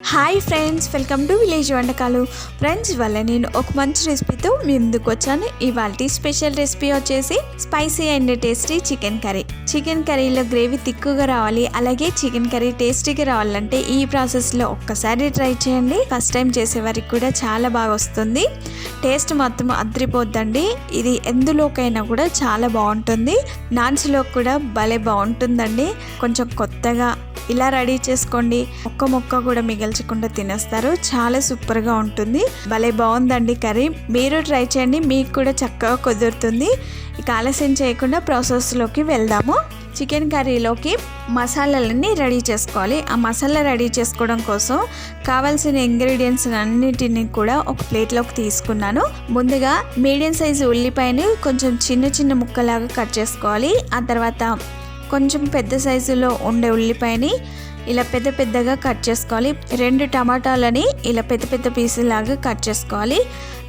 Hi friends, welcome to village వంటకాలు. Friends, ఇవాళ నేను ఒక మంచి రెసిపీతో మీ ముందుకు వచ్చాను. ఇవాళ స్పెషల్ రెసిపీ వచ్చేసి spicy and tasty chicken curry. Chicken కర్రీలో గ్రేవీ తిక్కుగా రావాలి, అలాగే చికెన్ కర్రీ టేస్టీగా రావాలంటే ఈ ప్రాసెస్లో ఒక్కసారి ట్రై చేయండి. ఫస్ట్ టైం చేసే వారికి కూడా చాలా బాగా వస్తుంది. టేస్ట్ మొత్తం అద్రిపోద్దండి. ఇది ఎందులోకైనా కూడా చాలా బాగుంటుంది. నాన్స్లో కూడా భలే బాగుంటుందండి. కొంచెం కొత్తగా ఇలా రెడీ చేసుకోండి. ఒక్క మొక్క కూడా మిగల్చకుండా తినేస్తారు. చాలా సూపర్గా ఉంటుంది. భలే బాగుందండి కర్రీ. మీరు ట్రై చేయండి, మీకు కూడా చక్కగా కుదురుతుంది. ఇక ఆలస్యం చేయకుండా ప్రాసెస్లోకి వెళ్దాము. చికెన్ కర్రీలోకి మసాలాలన్నీ రెడీ చేసుకోవాలి. ఆ మసాలా రెడీ చేసుకోవడం కోసం కావాల్సిన ఇంగ్రీడియంట్స్ అన్నిటిని కూడా ఒక ప్లేట్లోకి తీసుకున్నాను. ముందుగా మీడియం సైజు ఉల్లిపాయని కొంచెం చిన్న చిన్న ముక్కలాగా కట్ చేసుకోవాలి. ఆ తర్వాత కొంచెం పెద్ద సైజులో ఉండే ఉల్లిపాయని ఇలా పెద్ద పెద్దగా కట్ చేసుకోవాలి. 2 టమాటాలని ఇలా పెద్ద పెద్ద పీసులాగా కట్ చేసుకోవాలి.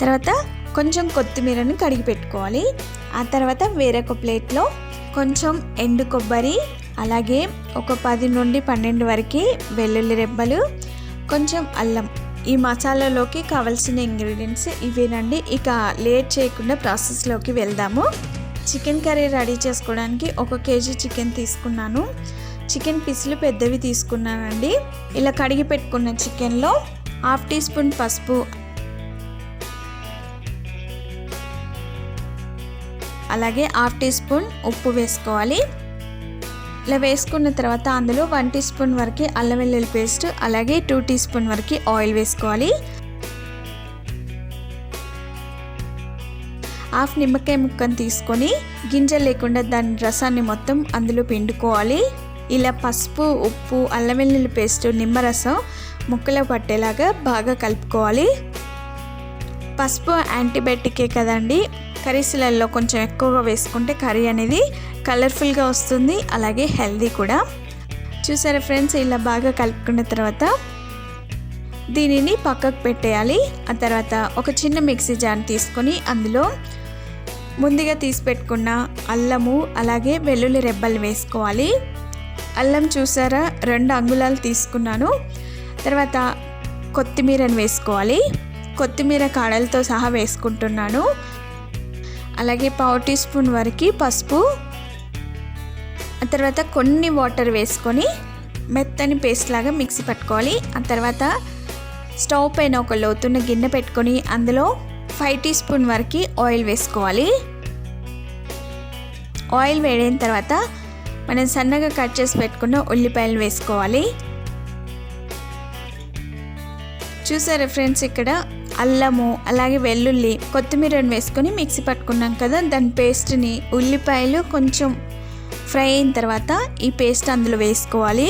తర్వాత కొంచెం కొత్తిమీరని కడిగి పెట్టుకోవాలి. ఆ తర్వాత వేరొక ప్లేట్లో కొంచెం ఎండు కొబ్బరి, అలాగే ఒక 10 నుండి 12 వరకు వెల్లుల్లి రెబ్బలు, కొంచెం అల్లం. ఈ మసాలాలోకి కావాల్సిన ఇంగ్రీడియంట్స్ ఇవేనండి. ఇక లేట్ చేయకుండా ప్రాసెస్లోకి వెళ్దాము. చికెన్ కర్రీ రెడీ చేసుకోవడానికి 1 కేజీ చికెన్ తీసుకున్నాను. చికెన్ పీసులు పెద్దవి తీసుకున్నానండి. ఇలా కడిగి పెట్టుకున్న చికెన్లో 1/2 టీ స్పూన్ పసుపు, అలాగే 1/2 టీ స్పూన్ ఉప్పు వేసుకోవాలి. ఇలా వేసుకున్న తర్వాత అందులో 1 టీ స్పూన్ వరకు అల్లం వెల్లుల్లి పేస్ట్, అలాగే 2 టీ స్పూన్ వరకు ఆయిల్ వేసుకోవాలి. 1/2 నిమ్మకాయ ముక్కను తీసుకొని గింజలు లేకుండా దాని రసాన్ని మొత్తం అందులో పిండుకోవాలి. ఇలా పసుపు, ఉప్పు, అల్లం వెల్లుల్లి పేస్ట్, నిమ్మరసం ముక్కలో పట్టేలాగా బాగా కలుపుకోవాలి. పసుపు యాంటీబయాటికే కదండి. కర్రీస్లలో కొంచెం ఎక్కువగా వేసుకుంటే కర్రీ అనేది కలర్ఫుల్గా వస్తుంది, అలాగే హెల్దీ కూడా. చూసారా ఫ్రెండ్స్, ఇలా బాగా కలుపుకున్న తర్వాత దీనిని పక్కకు పెట్టేయాలి. ఆ తర్వాత ఒక చిన్న మిక్సీ జార్ తీసుకొని అందులో ముందుగా తీసి పెట్టుకున్న అల్లము, అలాగే వెల్లుల్లి రెబ్బలు వేసుకోవాలి. అల్లం చూసారా 2 అంగుళాలు తీసుకున్నాను. తర్వాత కొత్తిమీరను వేసుకోవాలి. కొత్తిమీర కాడలతో సహా వేసుకుంటున్నాను. అలాగే 1/4 టీ స్పూన్ వరకు పసుపు. ఆ తర్వాత కొన్ని వాటర్ వేసుకొని మెత్తని పేస్ట్ లాగా మిక్సీ పట్టుకోవాలి. ఆ తర్వాత స్టవ్ పైన ఒక లోతున్న గిన్నె పెట్టుకొని అందులో 5 టీ స్పూన్ వరకు ఆయిల్ వేసుకోవాలి. ఆయిల్ వేడైన తర్వాత మనం సన్నగా కట్ చేసి పెట్టుకున్న ఉల్లిపాయలు వేసుకోవాలి. చూసారా ఫ్రెండ్స్, ఇక్కడ అల్లము, అలాగే వెల్లుల్లి, కొత్తిమీరను వేసుకొని మిక్సీ పట్టుకున్నాం కదా, దాని పేస్ట్ని ఉల్లిపాయలు కొంచెం ఫ్రై అయిన తర్వాత ఈ పేస్ట్ అందులో వేసుకోవాలి.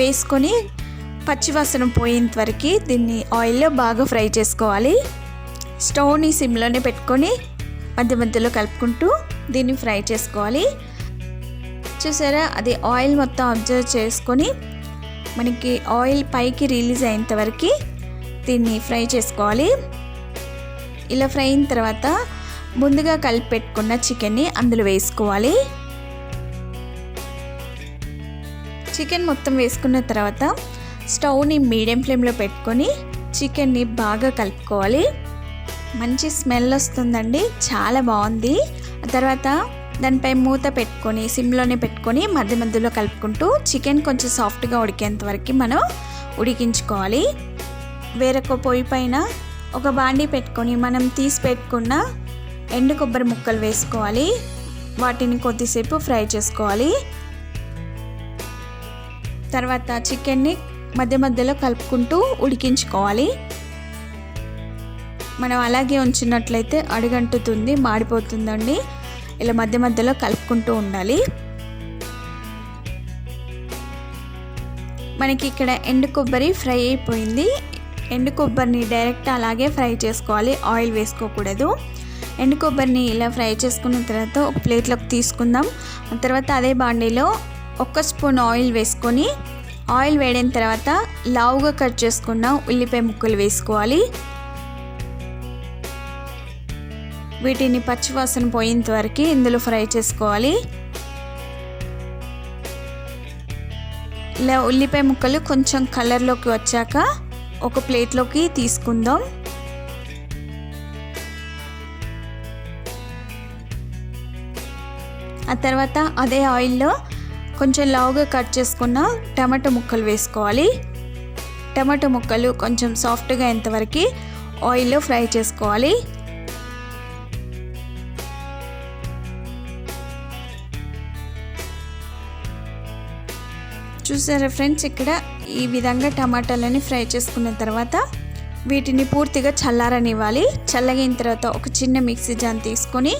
వేసుకొని పచ్చివాసన పోయేంత వరకు దీన్ని ఆయిల్లో బాగా ఫ్రై చేసుకోవాలి. స్టవ్ని సిమ్లోనే పెట్టుకొని మధ్య మధ్యలో కలుపుకుంటూ దీన్ని ఫ్రై చేసుకోవాలి. చూసారా, అది ఆయిల్ మొత్తం అబ్జర్వ్ చేసుకొని మనకి ఆయిల్ పైకి రిలీజ్ అయ్యేంత వరకు దీన్ని ఫ్రై చేసుకోవాలి. ఇలా ఫ్రై అయిన తర్వాత ముందుగా కలిపి పెట్టుకున్న చికెన్ని అందులో వేసుకోవాలి. చికెన్ మొత్తం వేసుకున్న తర్వాత స్టవ్ని మీడియం ఫ్లేమ్లో పెట్టుకొని చికెన్ని బాగా కలుపుకోవాలి. మంచి స్మెల్ వస్తుందండి, చాలా బాగుంది. ఆ తర్వాత దానిపై మూత పెట్టుకొని సిమ్లోనే పెట్టుకొని మధ్య మధ్యలో కలుపుకుంటూ చికెన్ కొంచెం సాఫ్ట్గా ఉడికేంత వరకు మనం ఉడికించుకోవాలి. వేరొక పొయ్యి పైన ఒక బాండీ పెట్టుకొని మనం తీసి పెట్టుకున్న ఎండు కొబ్బరి ముక్కలు వేసుకోవాలి. వాటిని కొద్దిసేపు ఫ్రై చేసుకోవాలి. తర్వాత చికెన్ని మధ్య మధ్యలో కలుపుకుంటూ ఉడికించుకోవాలి. మనం అలాగే ఉంచినట్లయితే అడుగంటుతుంది, మాడిపోతుందండి. ఇలా మధ్య మధ్యలో కలుపుకుంటూ ఉండాలి. మనకి ఇక్కడ ఎండు కొబ్బరి ఫ్రై అయిపోయింది. ఎండు కొబ్బరిని డైరెక్ట్ అలాగే ఫ్రై చేసుకోవాలి, ఆయిల్ వేసుకోకూడదు. ఎండు కొబ్బరిని ఇలా ఫ్రై చేసుకున్న తర్వాత ఒక ప్లేట్లోకి తీసుకుందాం. ఆ తర్వాత అదే బాండీలో 1 స్పూన్ ఆయిల్ వేసుకొని ఆయిల్ వేడిన తర్వాత లావుగా కట్ చేసుకున్న ఉల్లిపాయ ముక్కలు వేసుకోవాలి. వీటిని పచ్చివాసన పోయేంత వరకు ఇందులో ఫ్రై చేసుకోవాలి. ఇలా ఉల్లిపాయ ముక్కలు కొంచెం కలర్లోకి వచ్చాక ఒక ప్లేట్లోకి తీసుకుందాం. ఆ తర్వాత అదే ఆయిల్లో కొంచెం లావుగా కట్ చేసుకున్న టమాటో ముక్కలు వేసుకోవాలి. టమాటో ముక్కలు కొంచెం సాఫ్ట్గా అయ్యేంతవరకు ఆయిల్లో ఫ్రై చేసుకోవాలి. చూసారా ఫ్రెండ్స్, ఇక్కడ ఈ విధంగా టమాటాలని ఫ్రై చేసుకున్న తర్వాత వీటిని పూర్తిగా చల్లారనివ్వాలి. చల్లగిన తర్వాత ఒక చిన్న మిక్సీ జార్ తీసుకొని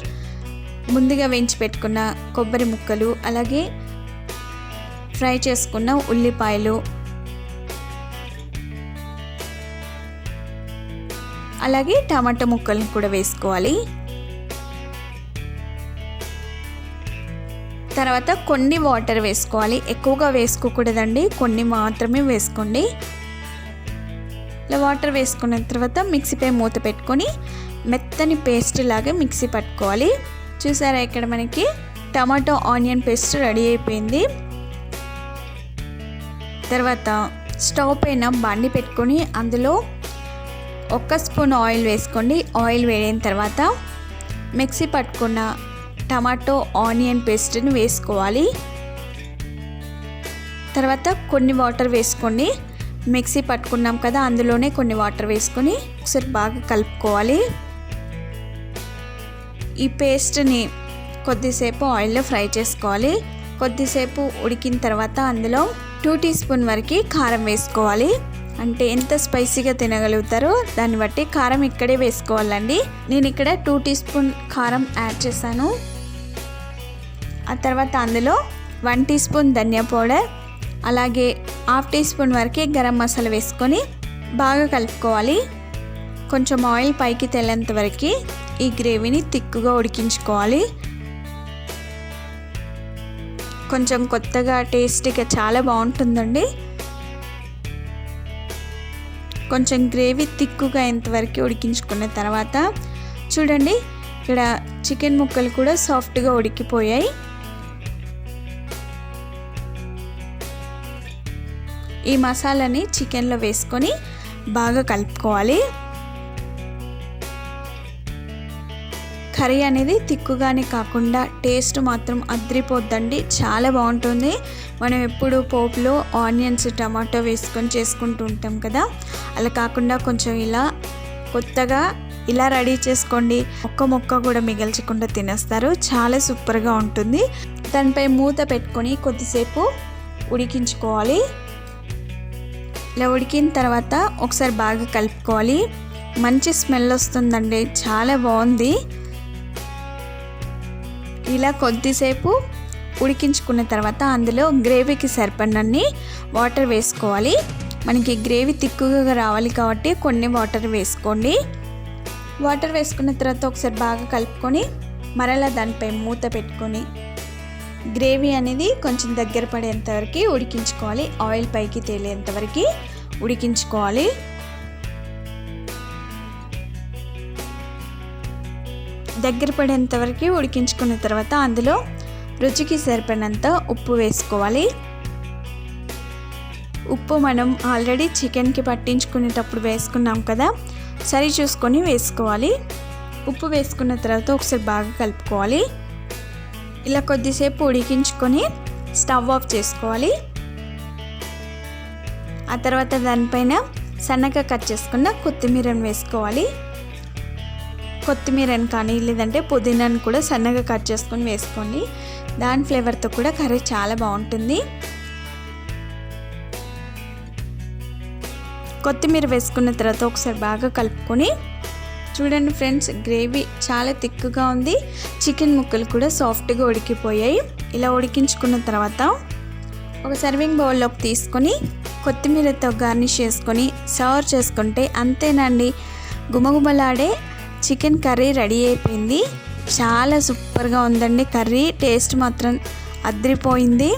ముందుగా వేయించి పెట్టుకున్న కొబ్బరి ముక్కలు, అలాగే ఫ్రై చేసుకున్న ఉల్లిపాయలు, అలాగే టమాటా ముక్కలను కూడా వేసుకోవాలి. తర్వాత కొన్ని వాటర్ వేసుకోవాలి. ఎక్కువగా వేసుకోకూడదండి, కొన్ని మాత్రమే వేసుకోండి. ఇలా వాటర్ వేసుకున్న తర్వాత మిక్సీపై మూత పెట్టుకొని మెత్తని పేస్ట్ లాగా మిక్సీ పట్టుకోవాలి. చూసారా, ఇక్కడ మనకి టమాటో ఆనియన్ పేస్ట్ రెడీ అయిపోయింది. తర్వాత స్టవ్ పైన బండి పెట్టుకొని అందులో 1 స్పూన్ ఆయిల్ వేసుకోండి. ఆయిల్ వేడిన తర్వాత మిక్సీ పట్టుకున్న టమాటో ఆనియన్ పేస్ట్ని వేసుకోవాలి. తర్వాత కొన్ని వాటర్ వేసుకోండి. మిక్సీ పట్టుకున్నాం కదా, అందులోనే కొన్ని వాటర్ వేసుకొని ఒకసారి బాగా కలుపుకోవాలి. ఈ పేస్ట్ని కొద్దిసేపు ఆయిల్లో ఫ్రై చేసుకోవాలి. కొద్దిసేపు ఉడికిన తర్వాత అందులో 2 టీ స్పూన్ వరకు కారం వేసుకోవాలి. అంటే ఎంత స్పైసీగా తినగలుగుతారో దాన్ని బట్టి కారం ఇక్కడే వేసుకోవాలండి. నేను ఇక్కడ 2 టీ స్పూన్ కారం యాడ్ చేశాను. ఆ తర్వాత అందులో 1 టీ స్పూన్ ధనియా పౌడర్, అలాగే 1/2 టీ స్పూన్ వరకు గరం మసాలా వేసుకొని బాగా కలుపుకోవాలి. కొంచెం ఆయిల్ పైకి తేలేంత వరకు ఈ గ్రేవీని తిక్కుగా ఉడికించుకోవాలి. కొంచెం కొత్తగా టేస్టీగా చాలా బాగుంటుందండి. కొంచెం గ్రేవీ తిక్కుగా అయ్యేంతవరకు ఉడికించుకున్న తర్వాత చూడండి, ఇక్కడ చికెన్ ముక్కలు కూడా సాఫ్ట్గా ఉడికిపోయాయి. ఈ మసాలాని చికెన్లో వేసుకొని బాగా కలుపుకోవాలి. కర్రీ అనేది తిక్కుగానే కాకుండా టేస్ట్ మాత్రం అద్రిపోద్దండి, చాలా బాగుంటుంది. మనం ఎప్పుడు పోపులో ఆనియన్స్, టమాటో వేసుకొని చేసుకుంటూ ఉంటాం కదా, అలా కాకుండా కొంచెం ఇలా కొత్తగా ఇలా రెడీ చేసుకోండి. ఒక్క ముక్క కూడా మిగల్చకుండా తినేస్తారు, చాలా సూపర్గా ఉంటుంది. దానిపై మూత పెట్టుకొని కొద్దిసేపు ఉడికించుకోవాలి. ఇలా ఉడికిన తర్వాత ఒకసారి బాగా కలుపుకోవాలి. మంచి స్మెల్ వస్తుందండి, చాలా బాగుంది. ఇలా కొద్దిసేపు ఉడికించుకున్న తర్వాత అందులో గ్రేవీకి సరిపడినన్ని వాటర్ వేసుకోవాలి. మనకి గ్రేవీ తిక్కుగా రావాలి కాబట్టి కొన్ని వాటర్ వేసుకోండి. వాటర్ వేసుకున్న తర్వాత ఒకసారి బాగా కలుపుకొని మరలా దానిపై మూత పెట్టుకొని గ్రేవీ అనేది కొంచెం దగ్గర పడేంత వరకు ఉడికించుకోవాలి. ఆయిల్ పైకి తేలేంత వరకు ఉడికించుకోవాలి. దగ్గర పడేంత వరకు ఉడికించుకున్న తర్వాత అందులో రుచికి సరిపడినంత ఉప్పు వేసుకోవాలి. ఉప్పు మనం ఆల్రెడీ చికెన్కి పట్టించుకునేటప్పుడు వేసుకున్నాం కదా, సరి చూసుకొని వేసుకోవాలి. ఉప్పు వేసుకున్న తర్వాత ఒకసారి బాగా కలుపుకోవాలి. ఇలా కొద్దిసేపు ఉడికించుకొని స్టవ్ ఆఫ్ చేసుకోవాలి. ఆ తర్వాత దానిపైన సన్నగా కట్ చేసుకున్న కొత్తిమీరను వేసుకోవాలి. కొత్తిమీరని కానీ లేదంటే పుదీనాను కూడా సన్నగా కట్ చేసుకొని వేసుకోండి. దాని ఫ్లేవర్తో కూడా కర్రీ చాలా బాగుంటుంది. కొత్తిమీర వేసుకున్న తర్వాత ఒకసారి బాగా కలుపుకొని చూడండి ఫ్రెండ్స్, గ్రేవీ చాలా థిక్గా ఉంది. చికెన్ ముక్కలు కూడా సాఫ్ట్గా ఉడికిపోయాయి. ఇలా ఉడికించుకున్న తర్వాత ఒక సర్వింగ్ బౌల్లోకి తీసుకొని కొత్తిమీరతో గార్నిష్ చేసుకొని సర్వ్ చేసుకుంటే అంతేనండి, గుమగుమలాడే చికెన్ కర్రీ రెడీ అయిపోయింది. చాలా సూపర్గా ఉందండి కర్రీ, టేస్ట్ మాత్రం అద్రిపోయింది.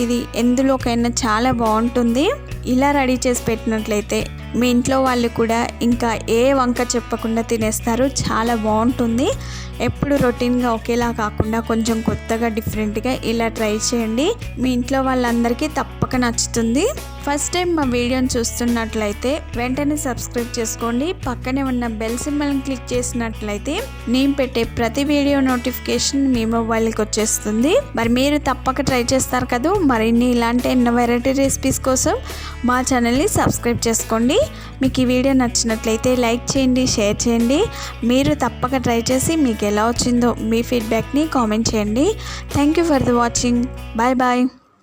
ఇది ఎందులోకైనా చాలా బాగుంటుంది. ఇలా రెడీ చేసి పెట్టినట్లయితే మీ ఇంట్లో వాళ్ళు కూడా ఇంకా ఏ వంక చెప్పకుండా తినేస్తారు. చాలా బాగుంటుంది. ఎప్పుడు రొటీన్గా ఒకేలా కాకుండా కొంచెం కొత్తగా డిఫరెంట్గా ఇలా ట్రై చేయండి. మీ ఇంట్లో వాళ్ళందరికీ తప్పకుండా తప్పక నచ్చుతుంది. ఫస్ట్ టైం మా వీడియోని చూస్తున్నట్లయితే వెంటనే సబ్స్క్రైబ్ చేసుకోండి. పక్కనే ఉన్న బెల్ సింబల్ని క్లిక్ చేసినట్లయితే నేను పెట్టే ప్రతి వీడియో నోటిఫికేషన్ మీ మొబైల్కి వచ్చేస్తుంది. మరి మీరు తప్పక ట్రై చేస్తారు కదా. మరిన్ని ఇలాంటి ఎన్నో వెరైటీ రెసిపీస్ కోసం మా ఛానల్ని సబ్స్క్రైబ్ చేసుకోండి. మీకు ఈ వీడియో నచ్చినట్లయితే లైక్ చేయండి, షేర్ చేయండి. మీరు తప్పక ట్రై చేసి మీకు ఎలా వచ్చిందో మీ ఫీడ్బ్యాక్ని కామెంట్ చేయండి. Thank you for the watching. Bye bye.